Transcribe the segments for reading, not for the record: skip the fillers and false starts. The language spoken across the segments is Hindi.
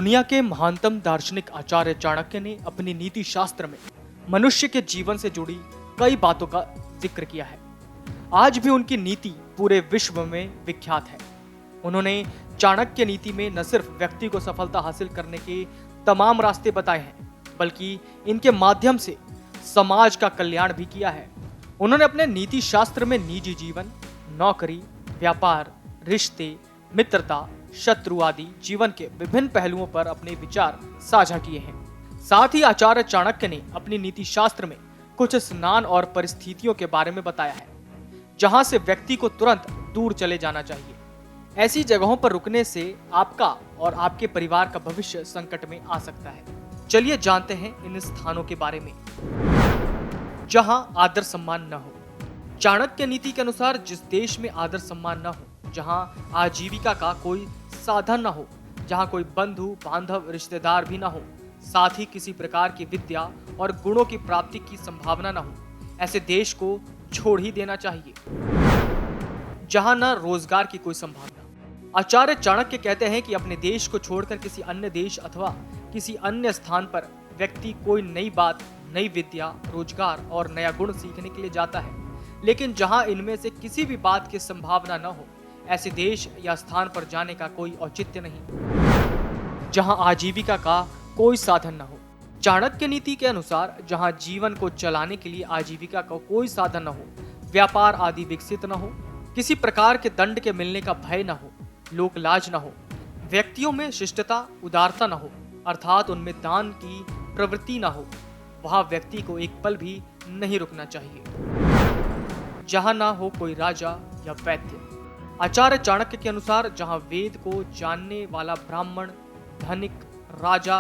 दुनिया के महानतम दार्शनिक आचार्य चाणक्य ने अपनी नीति शास्त्र में मनुष्य के जीवन से जुड़ी कई बातों का जिक्र किया है। आज भी उनकी नीति पूरे विश्व में विख्यात है। उन्होंने चाणक्य नीति में न सिर्फ व्यक्ति को सफलता हासिल करने के तमाम रास्ते बताए हैं, बल्कि इनके माध्यम से समाज का कल्याण भी किया है। उन्होंने अपने नीति शास्त्र में निजी जीवन, नौकरी, व्यापार, रिश्ते, मित्रता, शत्रु आदि जीवन के विभिन्न पहलुओं पर अपने विचार साझा किए हैं। साथ ही आचार्य चाणक्य ने अपनी नीति शास्त्र में कुछ स्नान और परिस्थितियों के बारे में बताया है, जहां से व्यक्ति को तुरंत दूर चले जाना चाहिए। ऐसी जगहों पर रुकने से आपका और आपके परिवार का भविष्य संकट में आ सकता है। चलिए जानते हैं इन स्थानों के बारे में। जहां आदर सम्मान न हो। चाणक्य नीति के अनुसार जिस देश में आदर सम्मान न हो, जहां आजीविका का कोई साधन न हो, जहां कोई बंधु बांधव रिश्तेदार भी न हो, साथ ही किसी प्रकार की विद्या और गुणों की प्राप्ति की संभावना न हो, ऐसे देश को छोड़ ही देना चाहिए। जहां न रोजगार की कोई संभावना। आचार्य चाणक्य कहते हैं कि अपने देश को छोड़कर किसी अन्य देश अथवा किसी अन्य स्थान पर व्यक्ति कोई नई बात, नई विद्या, रोजगार और नया गुण सीखने के लिए जाता है, लेकिन जहां इनमें से किसी भी बात की संभावना न हो, ऐसे देश या स्थान पर जाने का कोई औचित्य नहीं। जहां आजीविका का कोई साधन न हो। चाणक्य नीति के अनुसार जहां जीवन को चलाने के लिए आजीविका का कोई साधन न हो, व्यापार आदि विकसित न हो, किसी प्रकार के दंड के मिलने का भय न हो, लोक लाज न हो, व्यक्तियों में शिष्टता, उदारता न हो, अर्थात उनमें दान की प्रवृत्ति न हो, वहां व्यक्ति को एक पल भी नहीं रुकना चाहिए। जहां ना हो कोई राजा या वैद्य। आचार्य चाणक्य के अनुसार जहां वेद को जानने वाला ब्राह्मण, धनिक, राजा,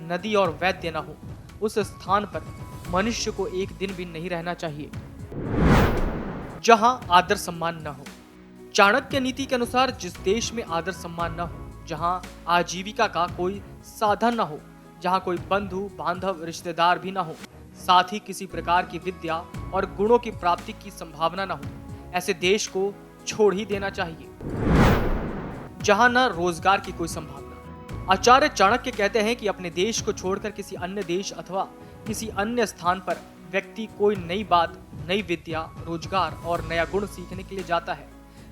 नदी और वैद्य न हो, उस स्थान पर मनुष्य को एक दिन भी नहीं रहना चाहिए। जहां आदर सम्मान न हो। चाणक्य नीति के अनुसार जिस देश में आदर सम्मान न हो, जहां आजीविका का कोई साधन न हो, जहां कोई बंधु बांधव रिश्तेदार भी न हो, साथ ही किसी प्रकार की विद्या और गुणों की प्राप्ति की संभावना न हो, ऐसे देश को छोड़ ही देना चाहिए। जहां न रोजगार की कोई संभावना। आचार्य चाणक्य कहते हैं कि अपने देश को छोड़कर किसी अन्य देश अथवा किसी अन्य स्थान पर व्यक्ति कोई नई बात, नई विद्या, रोजगार और नया गुण सीखने के लिए जाता है,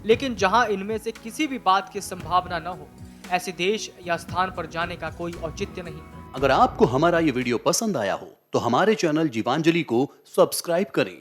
लेकिन जहां इनमें से किसी भी बात की संभावना न हो, ऐसे देश या स्थान पर जाने का कोई औचित्य नहीं। अगर आपको हमारा ये वीडियो पसंद आया हो तो हमारे चैनल जीवांजलि को सब्सक्राइब करें